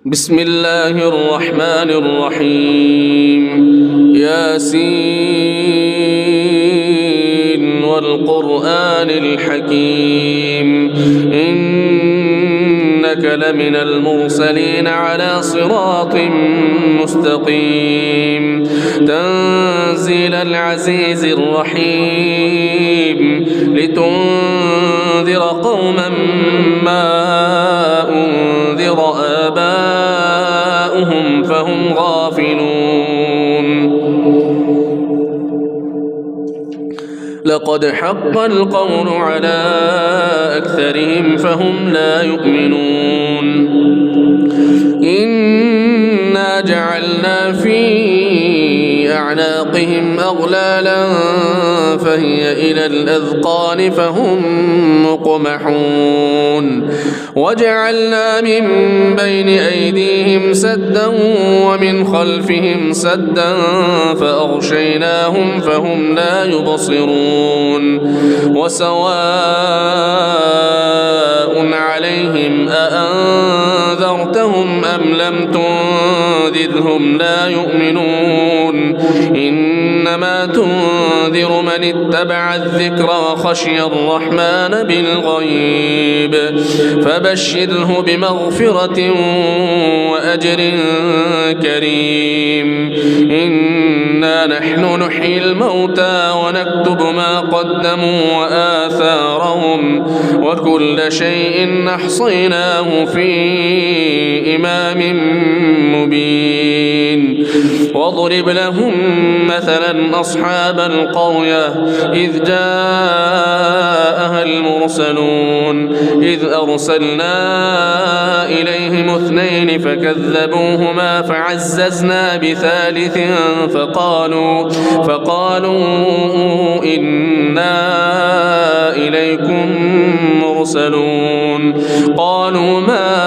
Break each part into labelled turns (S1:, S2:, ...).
S1: بسم الله الرحمن الرحيم. ياسين والقرآن الحكيم إنك لمن المرسلين على صراط مستقيم تنزيل العزيز الرحيم لتنذر قوما ما أنذر آباؤهم فهم غافلون. لقد حق القول على أكثرهم فهم لا يؤمنون. إنا جعلنا في أعناقهم أغلالا فهي إلى الأذقان فهم مقمحون. وجعلنا من بين أيديهم سدا ومن خلفهم سدا فأغشيناهم فهم لا يبصرون. وسواء عليهم أأنذرتهم أم لم تنذرهم لا يؤمنون. إنما تنذر من اتبع الذكر وخشي الرحمن بالغيب فبشره بمغفرة وأجر كريم. إنا نحن نحيي الموتى ونكتب ما قدموا وآثارهم وكل شيء أحصيناه في إمام مبين. واضرب لهم مثلا أصحاب القرية إذ جاءها المرسلون إذ أرسلنا إليهم اثنين فكذبوهما فعززنا بثالث فقالوا إنا إليكم مرسلون. قالوا ما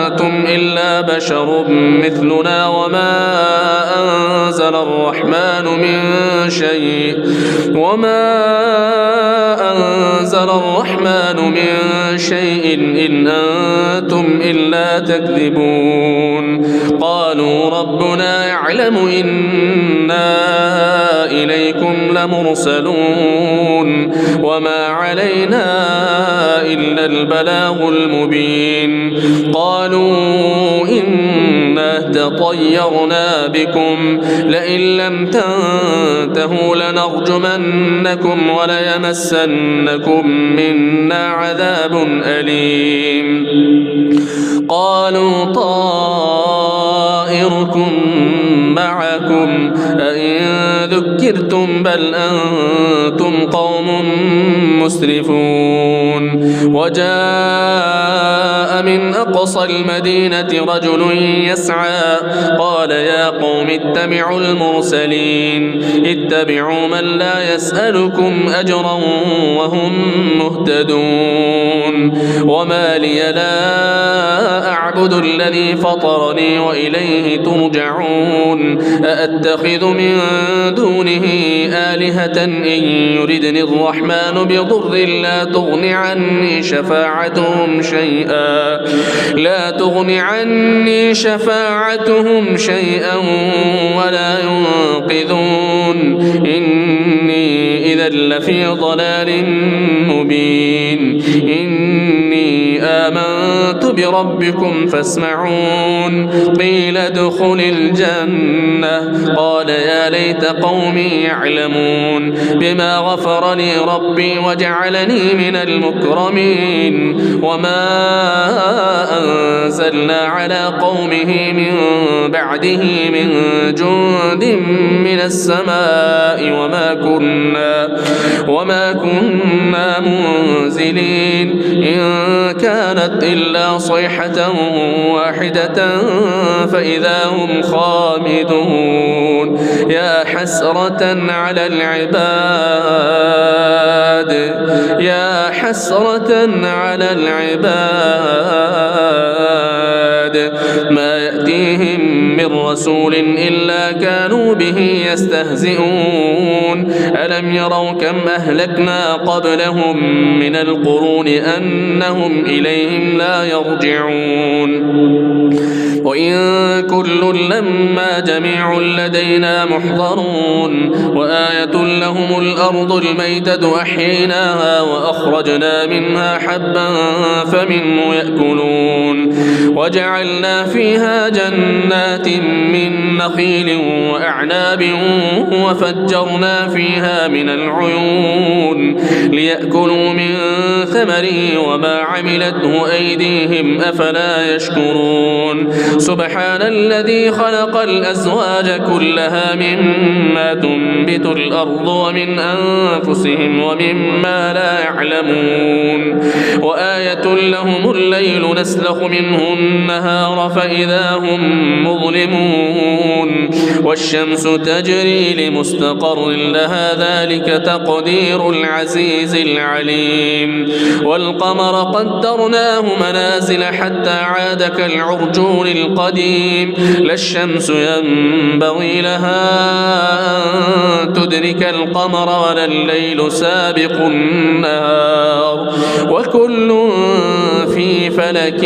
S1: أنتم إلا بشر مثلنا وما أنزل الرحمن من شيء إن أنتم إلا تكذبون. قالوا ربنا يعلم إنا إليكم لمرسلون وما علينا إلا البلاغ المبين. قالوا إنا تطيرنا بكم لئن لم تنتهوا لنرجمنكم وليمسنكم منا عذاب أليم. قالوا طائركم معكم أئن ذكرتم بل أنتم قوم مسرفون. وجاء من أقصى المدينة رجل يسعى قال يا قوم اتبعوا المرسلين اتبعوا من لا يسألكم أجرا وهم مهتدون. وما لي لا أعبد الذي فطرني وإليه ترجعون. أأتخذ من دونه آلهة إن يردني الرحمن بضر لا تغن عني شفاعتهم شيئا ولا ينقذون. إني إذا لفي ضلال مبين. إني آمنت بربكم فاسمعون. قيل ادخل الجنة قال يا ليت قومي يعلمون بما غفر لي ربي وجعلني من المكرمين. وما أنزلنا على قومه من بعده من جند من السماء وما كنا منزلين. إن كانت إلا صيحة واحدة فإذا هم خامدون. يا حسرة على العباد ما يأتيهم من رسول إلا كانوا به يستهزئون. ألم يروا كم أهلكنا قبلهم من القرون أنهم إليهم لا يرجعون وإن كل لما جميع لدينا محضرون وآية لهم الأرض الميتة أحييناها وأخرجنا منها حبا فمنه يأكلون وجعلنا فيها جنات من نخيل وأعناب وفجرنا فيها من العيون ليأكلوا من ثمره وما عملته أيديهم أفلا يشكرون سبحان الذي خلق الأزواج كلها مما تنبت الأرض ومن أنفسهم ومما لا يعلمون وآية لهم الليل نسلخ منه النهار فإذا هم مظلمون والشمس تجري لمستقر لها ذلك تقدير العزيز العليم والقمر قدرناه منازل حتى عاد كالعرجون القديم لا الشمس ينبغي لها أن تدرك القمر ولا الليل سابق النهار وكل في فلك